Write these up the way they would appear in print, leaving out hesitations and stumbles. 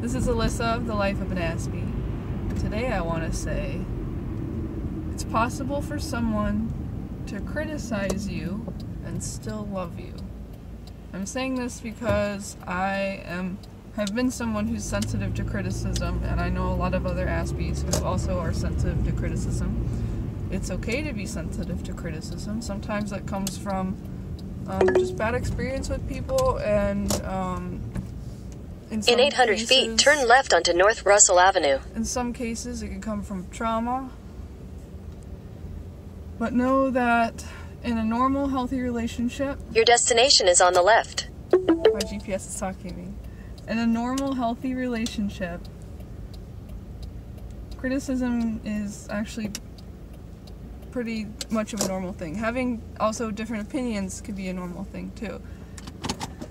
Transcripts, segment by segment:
This is Alyssa of The Life of an Aspie. Today I want to say it's possible for someone to criticize you and still love you. I'm saying this because have been someone who's sensitive to criticism, and I know a lot of other Aspies who also are sensitive to criticism. It's okay to be sensitive to criticism. Sometimes that comes from just bad experience with people, and in 800 feet, turn left onto North Russell Avenue. In some cases, it can come from trauma. But know that in a normal, healthy relationship... Your destination is on the left. My GPS is talking to me. In a normal, healthy relationship, criticism is actually pretty much of a normal thing. Having also different opinions could be a normal thing, too.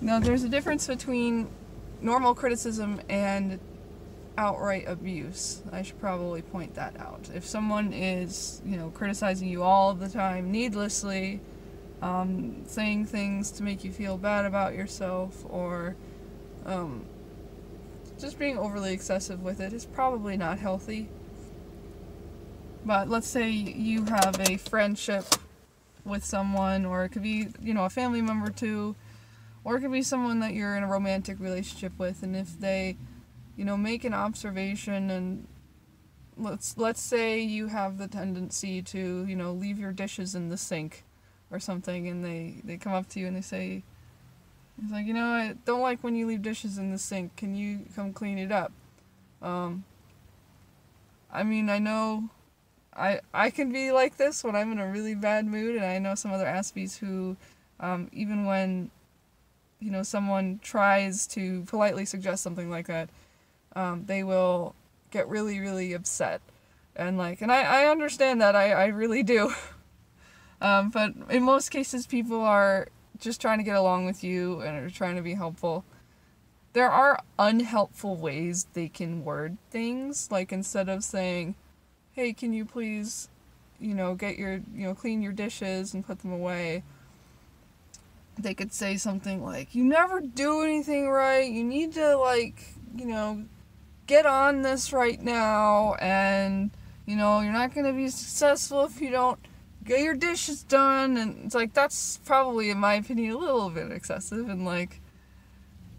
Now, there's a difference between normal criticism and outright abuse. I should probably point that out. If someone is, criticizing you all the time needlessly, saying things to make you feel bad about yourself, or just being overly excessive with it, is probably not healthy. But let's say you have a friendship with someone, or it could be, a family member too, or it could be someone that you're in a romantic relationship with, and if they, make an observation, and let's say you have the tendency to, leave your dishes in the sink or something, and they come up to you and they say, it's like, I don't like when you leave dishes in the sink. Can you come clean it up? I know I can be like this when I'm in a really bad mood, and I know some other Aspies who, even when someone tries to politely suggest something like that, they will get really, really upset. And I understand that, I really do. But in most cases, people are just trying to get along with you and are trying to be helpful. There are unhelpful ways they can word things, like instead of saying, hey, can you please, get your, clean your dishes and put them away, they could say something like, you never do anything right, you need to, get on this right now, and, you're not going to be successful if you don't get your dishes done, and it's like, that's probably, in my opinion, a little bit excessive, and,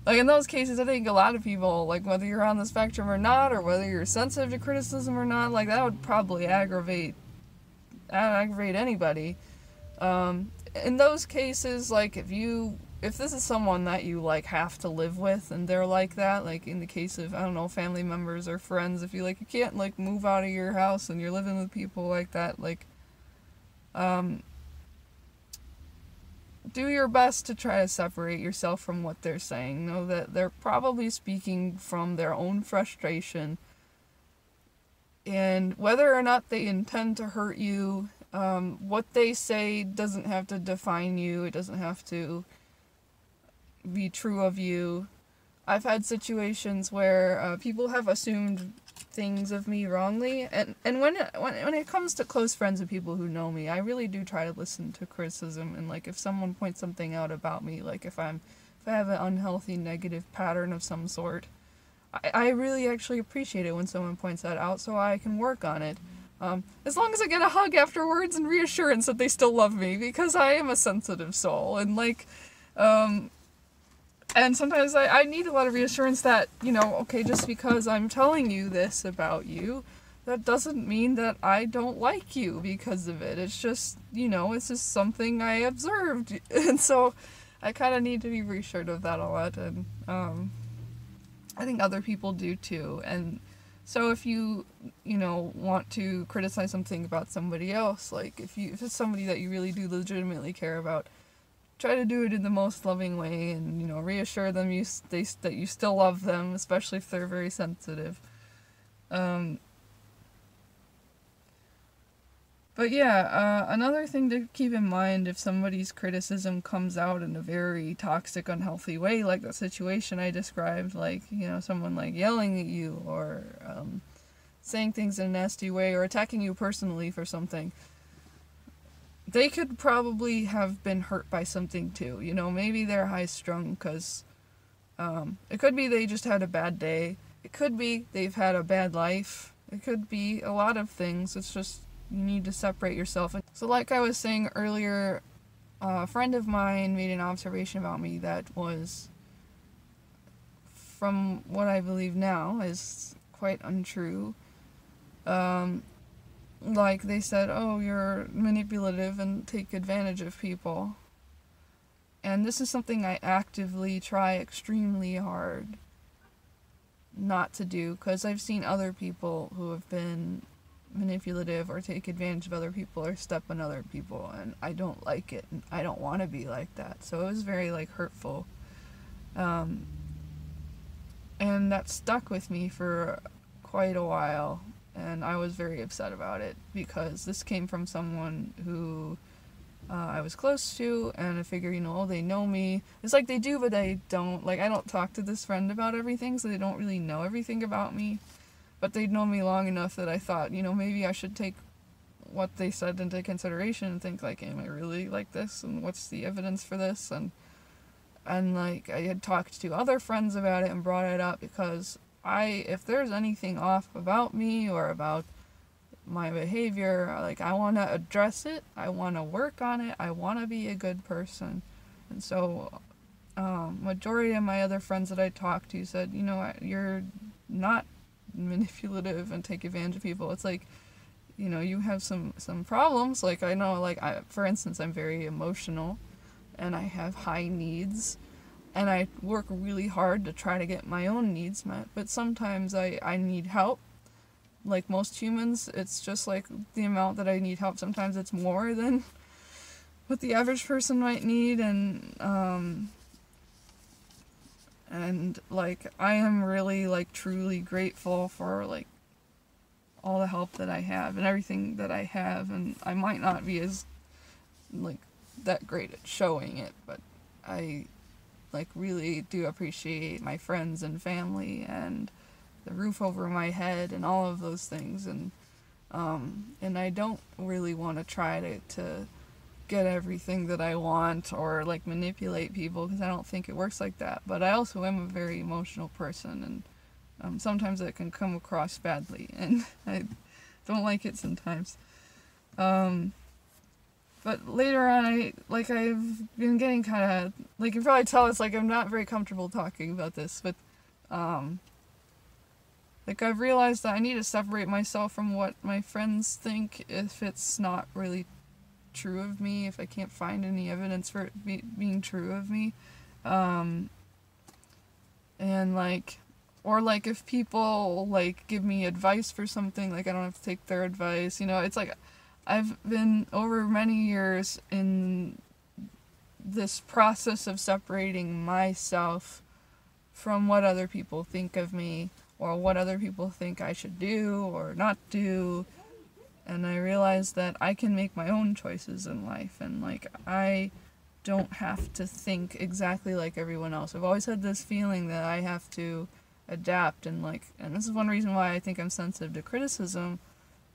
in those cases, I think a lot of people, whether you're on the spectrum or not, or whether you're sensitive to criticism or not, that would probably aggravate anybody. In those cases, if this is someone that you, have to live with, and they're like that, in the case of, family members or friends, if you can't, move out of your house and you're living with people like that, do your best to try to separate yourself from what they're saying. Know that they're probably speaking from their own frustration, and whether or not they intend to hurt you, what they say doesn't have to define you. It doesn't have to be true of you. I've had situations where people have assumed things of me wrongly, and when it comes to close friends and people who know me, I really do try to listen to criticism, and if someone points something out about me, if I have an unhealthy negative pattern of some sort, I really actually appreciate it when someone points that out, so I can work on it. As long as I get a hug afterwards and reassurance that they still love me, because I am a sensitive soul, and and sometimes I need a lot of reassurance that, okay, just because I'm telling you this about you, that doesn't mean that I don't like you because of it. It's just, it's just something I observed. And so I kind of need to be reassured of that a lot. And I think other people do too. And so if you, want to criticize something about somebody else, if it's somebody that you really do legitimately care about, try to do it in the most loving way, and reassure them that you still love them, especially if they're very sensitive. But yeah, another thing to keep in mind if somebody's criticism comes out in a very toxic, unhealthy way, like the situation I described, someone yelling at you, or saying things in a nasty way, or attacking you personally for something, they could probably have been hurt by something too. Maybe they're high strung because it could be they just had a bad day, it could be they've had a bad life. It could be a lot of things. It's just you need to separate yourself. So like I was saying earlier, a friend of mine made an observation about me that was, from what I believe now, is quite untrue. Like they said, oh, you're manipulative and take advantage of people. And this is something I actively try extremely hard not to do, because I've seen other people who have been manipulative or take advantage of other people or step on other people, and I don't like it, and I don't want to be like that. So it was very like hurtful. And that stuck with me for quite a while, and I was very upset about it because this came from someone who I was close to, and I figure, they know me. It's like they do, but they don't. Like, I don't talk to this friend about everything, so they don't really know everything about me. But they'd known me long enough that I thought, maybe I should take what they said into consideration and think, like, am I really like this? And what's the evidence for this? And like, I had talked to other friends about it and brought it up because if there's anything off about me or about my behavior, like, I want to address it, I want to work on it, I want to be a good person. And so, majority of my other friends that I talked to said, you're not manipulative and take advantage of people. It's like, you have some problems. Like, I know, like, for instance, I'm very emotional, and I have high needs, and I work really hard to try to get my own needs met, but sometimes I need help. Like most humans, it's just like the amount that I need help. Sometimes it's more than what the average person might need, and like, I am really, like, truly grateful for, like, all the help that I have and everything that I have, and I might not be as, like, that great at showing it, but I, like, really do appreciate my friends and family and the roof over my head and all of those things, and I don't really want to try to get everything that I want or, like, manipulate people, because I don't think it works like that. But I also am a very emotional person, and sometimes it can come across badly, and I don't like it sometimes. But later on, I've been getting kind of, like, you can probably tell, it's like I'm not very comfortable talking about this, but like, I've realized that I need to separate myself from what my friends think if it's not really true of me, if I can't find any evidence for it being true of me. And, like, or, like, if people, like, give me advice for something, like, I don't have to take their advice. It's like, I've been, over many years, in this process of separating myself from what other people think of me, or what other people think I should do or not do. And I realized that I can make my own choices in life, and, like, I don't have to think exactly like everyone else. I've always had this feeling that I have to adapt, and, like, and this is one reason why I think I'm sensitive to criticism,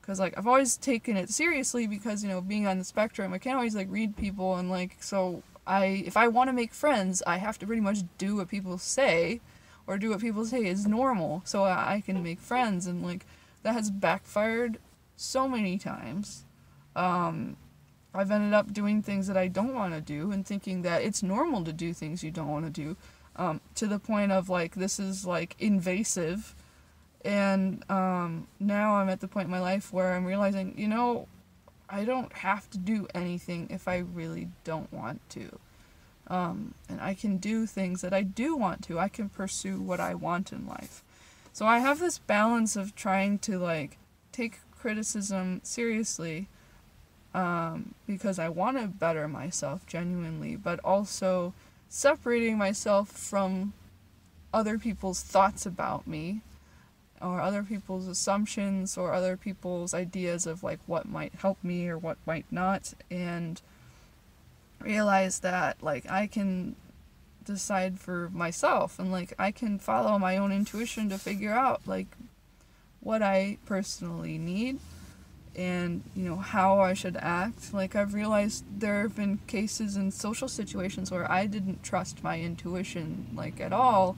because, like, I've always taken it seriously because, being on the spectrum, I can't always, like, read people, and, like, so if I want to make friends, I have to pretty much do what people say, or do what people say is normal, so I can make friends, and, like, that has backfired so many times. I've ended up doing things that I don't want to do, and thinking that it's normal to do things you don't want to do, to the point of, like, this is, like, invasive. And now I'm at the point in my life where I'm realizing, I don't have to do anything if I really don't want to. And I can do things that I do want to. I can pursue what I want in life. So I have this balance of trying to, like, take criticism seriously, because I want to better myself genuinely, but also separating myself from other people's thoughts about me, or other people's assumptions, or other people's ideas of, like, what might help me or what might not, and realize that, like, I can decide for myself, and, like, I can follow my own intuition to figure out, like, what I personally need, and, how I should act. Like, I've realized there have been cases in social situations where I didn't trust my intuition, like, at all,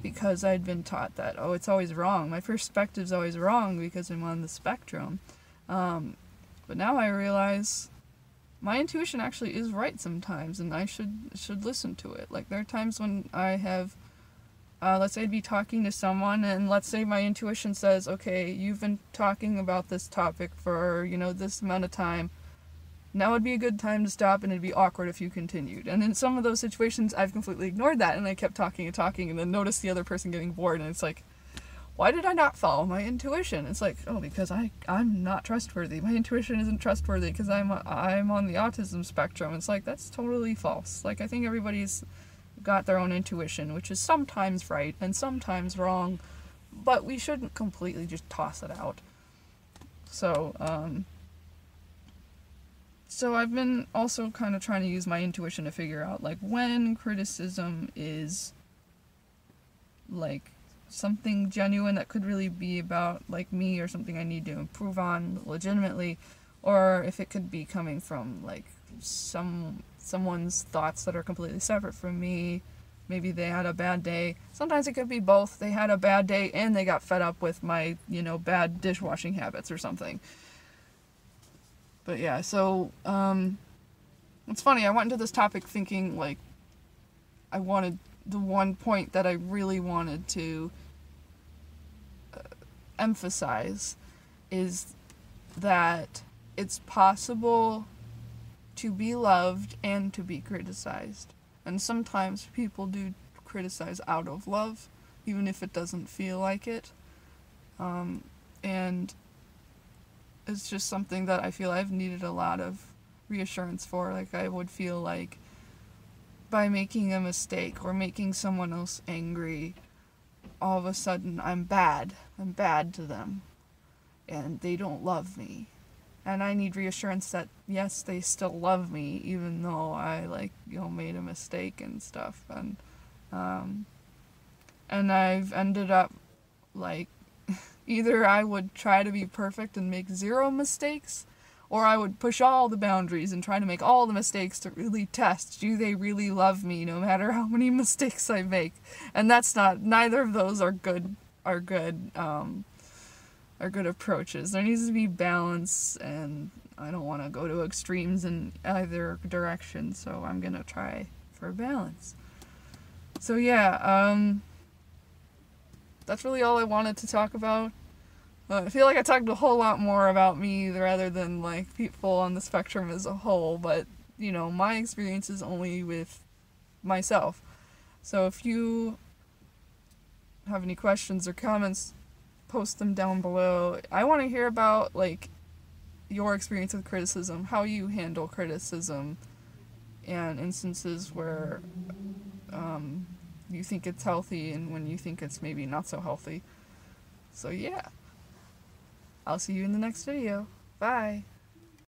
because I'd been taught that, oh, it's always wrong. My perspective's always wrong because I'm on the spectrum. But now I realize my intuition actually is right sometimes, and I should listen to it. Like, there are times when I have, let's say I'd be talking to someone, and let's say my intuition says, okay, you've been talking about this topic for, this amount of time. Now would be a good time to stop, and it'd be awkward if you continued. And in some of those situations, I've completely ignored that, and I kept talking, and then noticed the other person getting bored, and it's like, why did I not follow my intuition? It's like, oh, because I'm not trustworthy. My intuition isn't trustworthy because I'm on the autism spectrum. It's like, that's totally false. Like, I think everybody's got their own intuition, which is sometimes right and sometimes wrong, but we shouldn't completely just toss it out. So I've been also kind of trying to use my intuition to figure out, like, when criticism is, like, something genuine that could really be about, like, me or something I need to improve on legitimately, or if it could be coming from, like, someone's thoughts that are completely separate from me. Maybe they had a bad day. Sometimes it could be both. They had a bad day and they got fed up with my, bad dishwashing habits or something. But yeah, so, it's funny, I went into this topic thinking, like, I wanted, the one point that I really wanted to emphasize is that it's possible to be loved and to be criticized. And sometimes people do criticize out of love, even if it doesn't feel like it. And it's just something that I feel I've needed a lot of reassurance for. Like, I would feel like by making a mistake or making someone else angry, all of a sudden I'm bad to them, and they don't love me. And I need reassurance that, yes, they still love me, even though I, made a mistake and stuff. And I've ended up, either I would try to be perfect and make zero mistakes, or I would push all the boundaries and try to make all the mistakes to really test, do they really love me no matter how many mistakes I make? And neither of those are good approaches. There needs to be balance, and I don't want to go to extremes in either direction, so I'm gonna try for balance. So yeah, that's really all I wanted to talk about. I feel like I talked a whole lot more about me rather than, people on the spectrum as a whole, but, my experience is only with myself. So if you have any questions or comments, post them down below. I want to hear about, your experience with criticism, how you handle criticism, and instances where you think it's healthy and when you think it's maybe not so healthy. So yeah. I'll see you in the next video. Bye.